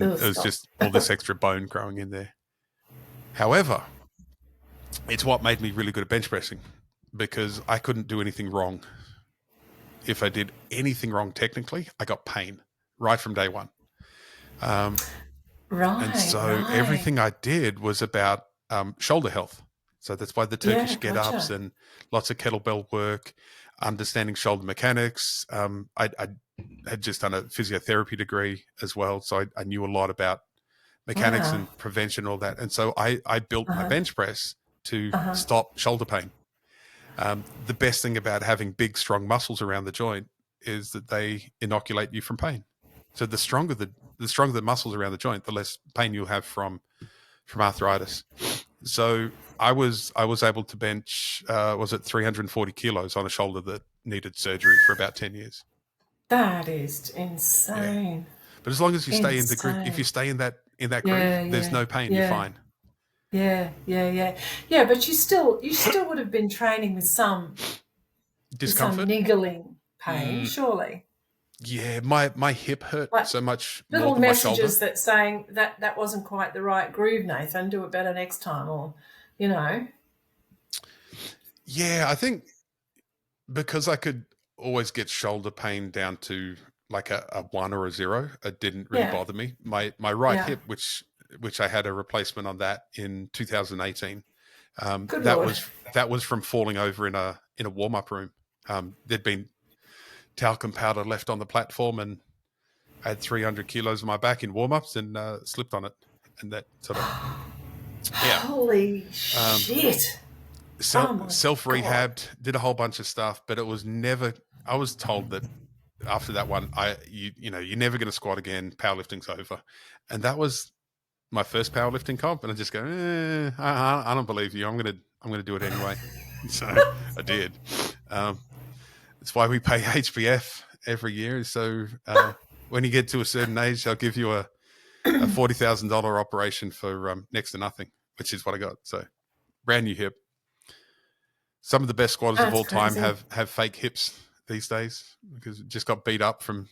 It was just all this extra bone growing in there. However, it's what made me really good at bench pressing because I couldn't do anything wrong. If I did anything wrong technically, I got pain right from day one. And so everything I did was about shoulder health. So that's why the Turkish get-ups and lots of kettlebell work, understanding shoulder mechanics. I had just done a physiotherapy degree as well, so I knew a lot about mechanics and prevention, all that. And so I built my bench press to stop shoulder pain. The best thing about having big, strong muscles around the joint is that they inoculate you from pain. So the stronger the muscles around the joint, the less pain you'll have from arthritis. So I was able to bench, 340 kilos on a shoulder that needed surgery for about 10 years. That is insane. Yeah. But as long as you stay in the group, if you stay in that group, there's no pain. You're fine. Yeah. But you still would have been training with some discomfort, some niggling pain, surely. Yeah, my hip hurt so much more little than my shoulder. Messages that saying that wasn't quite the right groove, Nathan. Do it better next time, or Yeah, I think because I could always get shoulder pain down to like a 1 or a 0, it didn't really bother me. My right hip, which I had a replacement on that in 2018. That was from falling over in a warm-up room. There'd been talcum powder left on the platform, and I had 300 kilos on my back in warm-ups and slipped on it, and that sort of Holy shit! Self-rehabbed, did a whole bunch of stuff, but it was never. I was told that after that one, you're never going to squat again. Powerlifting's over, and that was my first powerlifting comp, and I just go, I don't believe you. I'm gonna do it anyway. So I did. It's why we pay HBF every year. So when you get to a certain age, they'll give you a $40,000 operation for next to nothing, which is what I got. So brand new hip. Some of the best squatters of all time have fake hips these days because it just got beat up from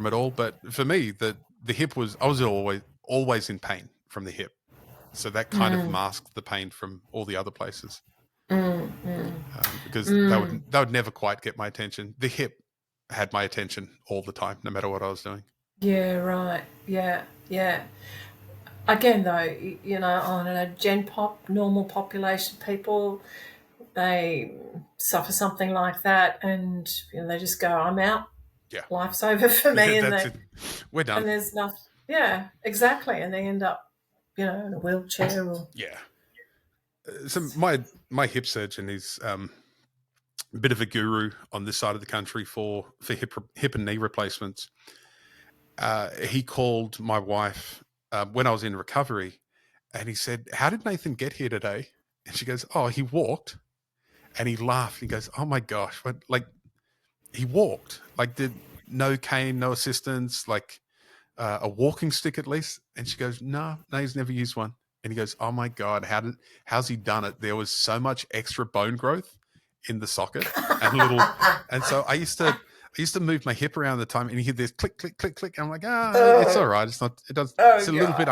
it all. But for me, the hip I was always in pain from the hip. So that kind of masked the pain from all the other places. Because that would never quite get my attention. The hip had my attention all the time, no matter what I was doing. Yeah, right. Yeah. Again, though, on a gen pop, normal population people, they suffer something like that, and they just go, "I'm out. Yeah, life's over for me," and we're done. And there's nothing. Yeah, exactly. And they end up, in a wheelchair or So my hip surgeon is a bit of a guru on this side of the country for hip and knee replacements. He called my wife when I was in recovery, and he said, "How did Nathan get here today?" And she goes, "Oh, he walked." And he laughed. He goes, "Oh my gosh, what? Like he walked? Like did no cane, no assistance, like a walking stick at least?" And she goes, "No, he's never used one." And he goes, "Oh my God, how's he done it? There was so much extra bone growth in the socket and so I used to move my hip around the time, and you hear this click, click, click, click. And I'm like, it's all right. It's not. It does. It's a little bit